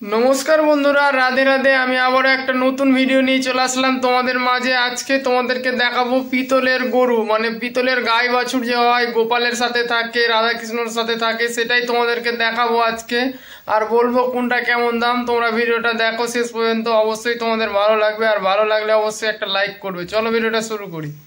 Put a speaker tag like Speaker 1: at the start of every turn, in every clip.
Speaker 1: नमस्कार बंधुरा राधे राधे आमी आबारो एक नतून भिडियो निये चले आसलाम तोमादेर माझे। आज के तोमादेरके देखाबो पितलेर गरु माने पितलेर गाय बाछुर जे हय गोपालेर साथे थाके राधा कृष्णर साथे थाके सेटाई तोमादेरके देखाबो आजके। और बोलबो कोनटा केमन दाम। तोमरा भिडियोटा देखो शेष पर्यन्त, अवश्यई तोमादेर भालो लागबे और भालो लागले अवश्यई एकटा लाइक करबे। चलो भिडियोटा शुरू करी।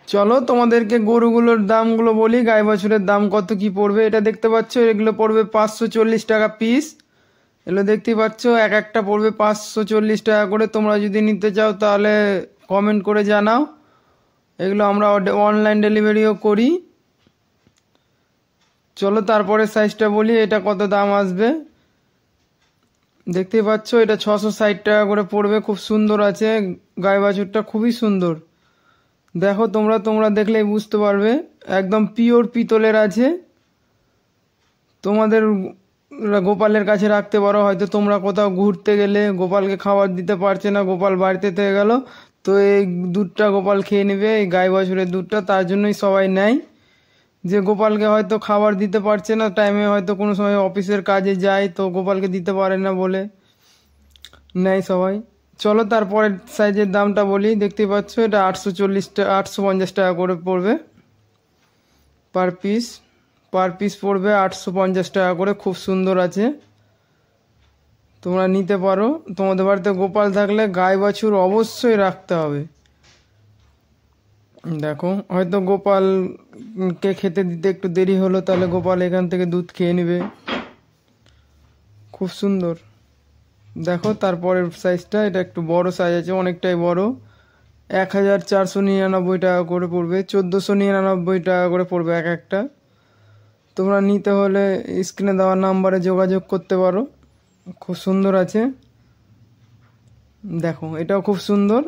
Speaker 1: चलो তোমাদেরকে গরুগুলোর দামগুলো বলি। গাই বাছুরের দাম কত কি পড়বে এটা দেখতে পাচ্ছ। এগুলো পড়বে 540 টাকা পিস। এগুলো দেখতে পাচ্ছ এক একটা পড়বে 540 টাকা করে। তোমরা যদি নিতে চাও তাহলে কমেন্ট করে জানাও। এগুলো আমরা অনলাইন ডেলিভারিও করি। চলো তারপরে সাইজটা বলি, এটা কত দাম আসবে। দেখতে পাচ্ছ এটা 660 টাকা করে পড়বে। খুব সুন্দর আছে গাই বাছুরটা, খুবই সুন্দর। দেখো তোমরা দেখলেই বুঝতে পারবে, একদম পিওর পিতলের আছে। তোমাদের গোপালের কাছে রাখতে পারো। হয়তো তোমরা কোথাও ঘুরতে গেলে গোপালকে খাবার দিতে পারছে না, গোপাল বাড়িতে থেকে গেল, তো এই দুধটা গোপাল খেয়ে নেবে, এই গাই বাছুরের দুধটা। তার জন্যই সবাই নেয়, যে গোপালকে হয়তো খাবার দিতে পারছে না টাইমে, হয়তো কোনো সময় অফিসের কাজে যায় তো গোপালকে দিতে পারে না বলে নেয় সবাই। চলো তারপরে সাইজের দামটা বলি। দেখতে পাচ্ছ এটা 850 টাকা করে পড়বে পার পিস পড়বে 850 টাকা করে। খুব সুন্দর আছে, তোমরা নিতে পারো। তোমাদের বাড়িতে গোপাল থাকলে গাই বাছুর অবশ্যই রাখতে হবে। দেখো হয়তো গোপালকে খেতে দিতে একটু দেরি হলো, তাহলে গোপাল এখান থেকে দুধ খেয়ে নেবে। খুব সুন্দর। দেখো তারপরের সাইজটা, এটা একটু বড় সাইজ আছে, অনেকটাই বড়। 1499 টাকা করে পড়বে, 1499 টাকা করে পড়বে এক একটা। তোমরা নিতে হলে স্ক্রিনে দেওয়া নাম্বারে যোগাযোগ করতে পারো। খুব সুন্দর আছে। দেখো এটাও খুব সুন্দর,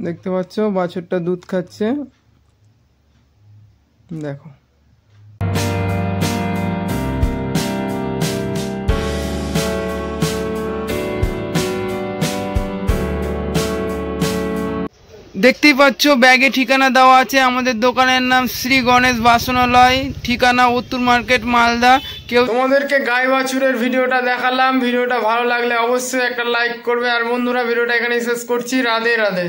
Speaker 1: দেখতে পাচ্ছ বাছুরটা দুধ খাচ্ছে। দেখো দেখতেই পাচ্ছ ব্যাগে ঠিকানা দেওয়া আছে। আমাদের দোকানের নাম শ্রী গণেশ বাসনালয়, ঠিকানা উত্তর মার্কেট মালদা। কেউ তোমাদেরকে গাই বাছুরের ভিডিওটা দেখালাম। ভিডিওটা ভালো লাগলে অবশ্যই একটা লাইক করবে। আর বন্ধুরা ভিডিওটা এখানেই শেষ করছি। রাধে রাধে।